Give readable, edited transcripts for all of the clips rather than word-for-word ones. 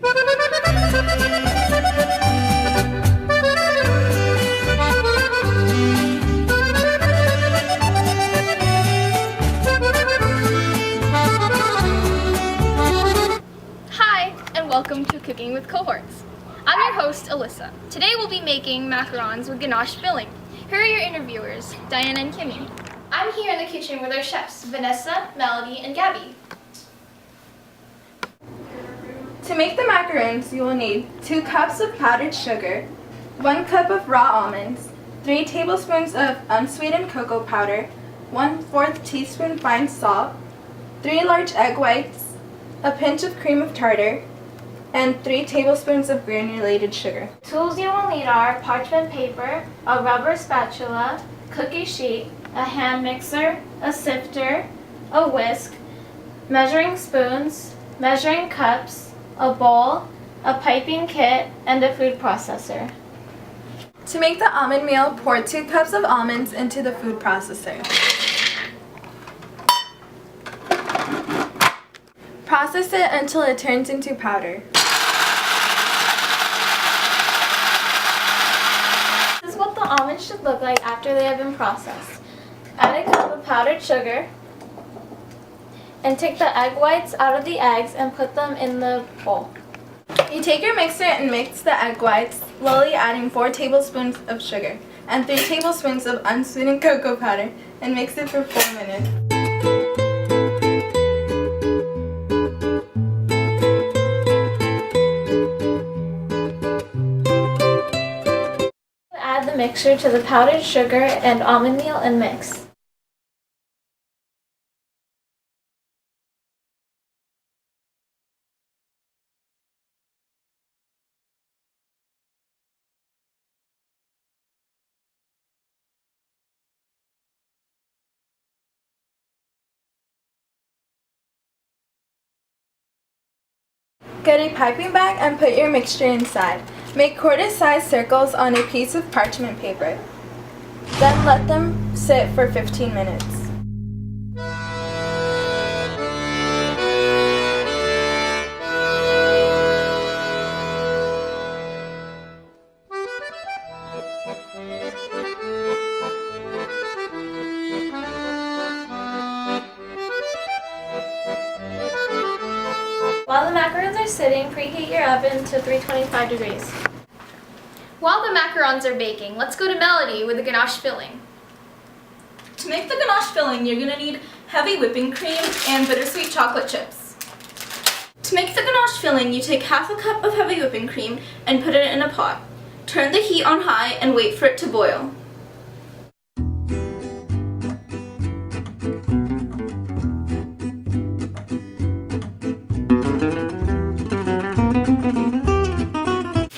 Hi, and welcome to Cooking with Cohorts. I'm your host, Alyssa. Today we'll be making macarons with ganache filling. Here are your interviewers, Diana and Kimmy. I'm here in the kitchen with our chefs, Vanessa, Melody, and Gabby. To make the macarons, you will need 2 cups of powdered sugar, 1 cup of raw almonds, 3 tablespoons of unsweetened cocoa powder, 1/4 teaspoon fine salt, 3 large egg whites, a pinch of cream of tartar, and 3 tablespoons of granulated sugar. Tools you will need are parchment paper, a rubber spatula, cookie sheet, a hand mixer, a sifter, a whisk, measuring spoons, measuring cups, a bowl, a piping kit, and a food processor. To make the almond meal, pour 2 cups of almonds into the food processor. Process it until it turns into powder. This is what the almonds should look like after they have been processed. Add a cup of powdered sugar and take the egg whites out of the eggs and put them in the bowl. You take your mixer and mix the egg whites, slowly adding 4 tablespoons of sugar and 3 tablespoons of unsweetened cocoa powder, and mix it for 4 minutes. Add the mixture to the powdered sugar and almond meal and mix. Get a piping bag and put your mixture inside. Make quarter-sized circles on a piece of parchment paper. Then let them sit for 15 minutes. While the macarons are sitting, preheat your oven to 325 degrees. While the macarons are baking, let's go to Melody with the ganache filling. To make the ganache filling, you're going to need heavy whipping cream and bittersweet chocolate chips. To make the ganache filling, you take half a cup of heavy whipping cream and put it in a pot. Turn the heat on high and wait for it to boil.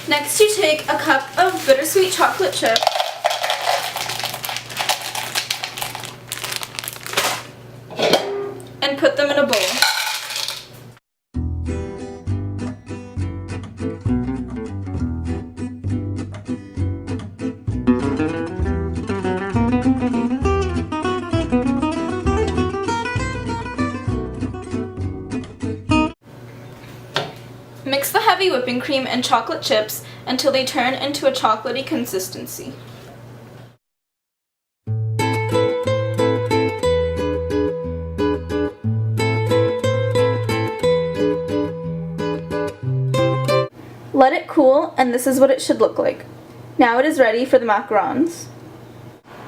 Next, you take a cup of bittersweet chocolate chip and put them in a bowl. Mix the heavy whipping cream and chocolate chips until they turn into a chocolatey consistency. Let it cool, and this is what it should look like. Now it is ready for the macarons.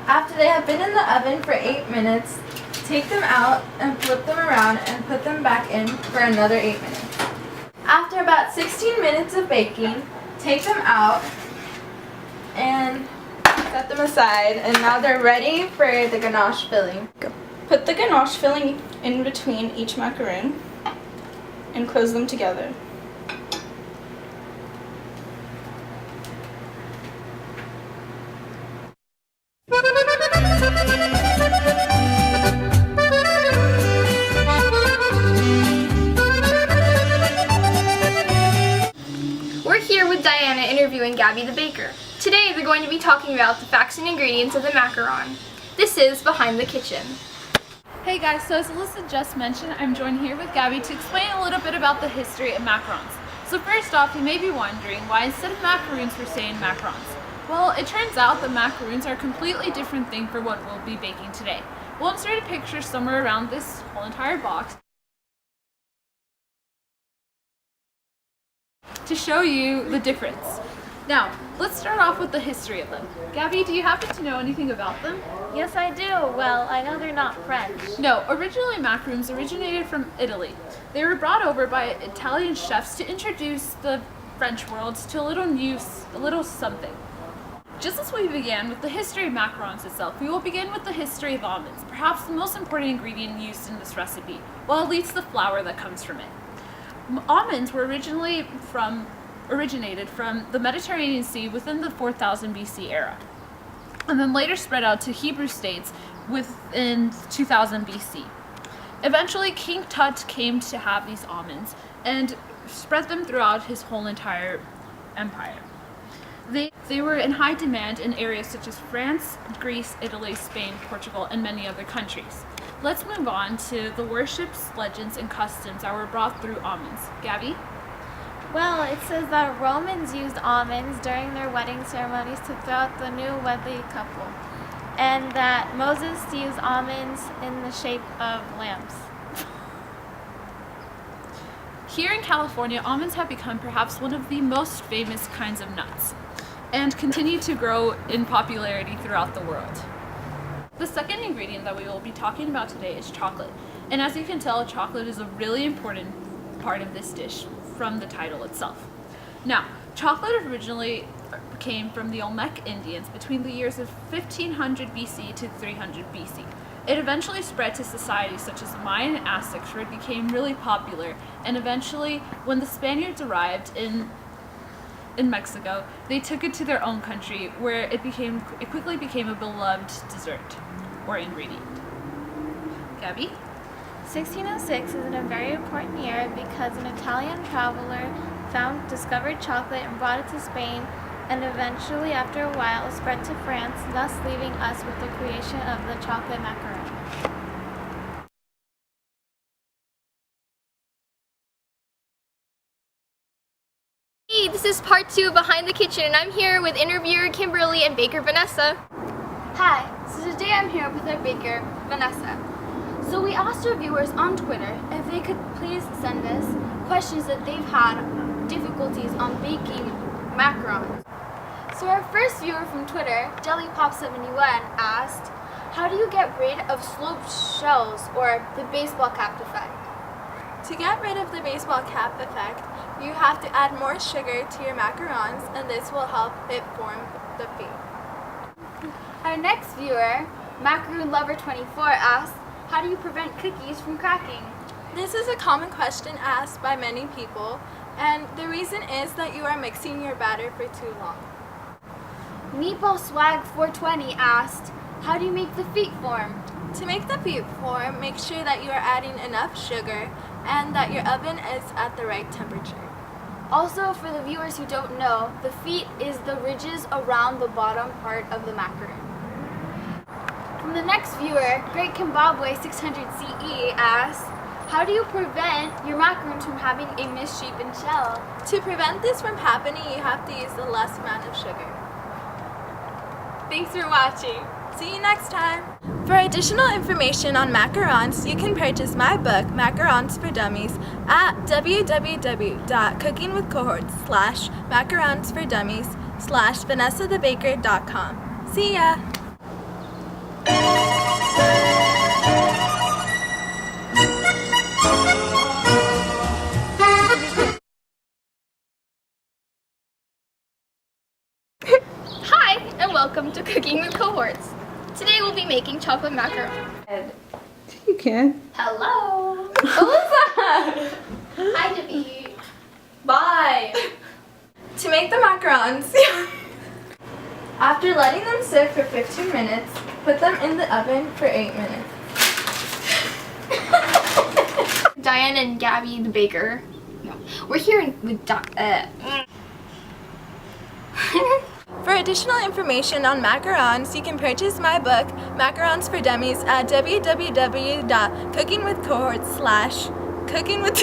After they have been in the oven for 8 minutes, take them out and flip them around and put them back in for another 8 minutes. After about 16 minutes of baking, take them out and set them aside, and now they're ready for the ganache filling. Put the ganache filling in between each macaron and close them together. We're here with Diana interviewing Gabby the baker. Today they're going to be talking about the facts and ingredients of the macaron. This is Behind the Kitchen. Hey guys, so as Alyssa just mentioned, I'm joined here with Gabby to explain a little bit about the history of macarons. So first off, you may be wondering why instead of macaroons we're saying macarons. Well, it turns out that macaroons are a completely different thing for what we'll be baking today. We'll insert a picture somewhere around this whole entire box to show you the difference. Now, let's start off with the history of them. Gabby, do you happen to know anything about them? Yes, I do. Well, I know they're not French. No, originally macaroons originated from Italy. They were brought over by Italian chefs to introduce the French world to a little something. Just as we began with the history of macarons itself, we will begin with the history of almonds, perhaps the most important ingredient used in this recipe, well, at least the flour that comes from it. Almonds were originated from the Mediterranean Sea within the 4000 BC era, and then later spread out to Hebrew states within 2000 BC. Eventually, King Tut came to have these almonds and spread them throughout his whole entire empire. They were in high demand in areas such as France, Greece, Italy, Spain, Portugal, and many other countries. Let's move on to the worships, legends, and customs that were brought through almonds. Gabby? Well, it says that Romans used almonds during their wedding ceremonies to throw out the new wedded couple, and that Moses used almonds in the shape of lambs. Here in California, almonds have become perhaps one of the most famous kinds of nuts and continue to grow in popularity throughout the world. The second ingredient that we will be talking about today is chocolate. And as you can tell, chocolate is a really important part of this dish from the title itself. Now, chocolate originally came from the Olmec Indians between the years of 1500 BC to 300 BC. It eventually spread to societies such as the Mayan and Aztecs, where it became really popular, and eventually, when the Spaniards arrived in Mexico, they took it to their own country, where it quickly became a beloved dessert or ingredient. Gabby? 1606 is in a very important year because an Italian traveler discovered chocolate and brought it to Spain, and eventually, after a while, spread to France, thus leaving us with the creation of the chocolate macaron. Hey, this is part 2 of Behind the Kitchen, and I'm here with interviewer Kimberly and baker Vanessa. Hi, so today I'm here with our baker, Vanessa. So we asked our viewers on Twitter if they could please send us questions that they've had difficulties on baking macarons. So our first viewer from Twitter, JellyPop71, asked, how do you get rid of sloped shells or the baseball cap effect? To get rid of the baseball cap effect, you have to add more sugar to your macarons, and this will help it form the feet. Our next viewer, Macaroon Lover 24, asked, how do you prevent cookies from cracking? This is a common question asked by many people, and the reason is that you are mixing your batter for too long. Meatball Swag 420 asked, how do you make the feet form? To make the feet form, make sure that you are adding enough sugar and that your oven is at the right temperature. Also, for the viewers who don't know, the feet is the ridges around the bottom part of the macaron. From the next viewer, Great Kimbabwe 600CE asks, how do you prevent your macarons from having a misshapen shell? To prevent this from happening, you have to use the less amount of sugar. Thanks for watching. See you next time. For additional information on macarons, you can purchase my book, Macarons for Dummies, at www.cookingwithcohorts/macaronsfordummies/vanessathebaker.com. See ya! Hi, and welcome to Cooking with Cohorts. Today we'll be making chocolate macarons. You can. Hello! Alyssa! Hi, David. Bye! To make the macarons, after letting them sit for 15 minutes, put them in the oven for 8 minutes. Diane and Gabby, the baker. No, we're here with For additional information on macarons, you can purchase my book, Macarons for Dummies, at www.cookingwithcohorts/cookingwith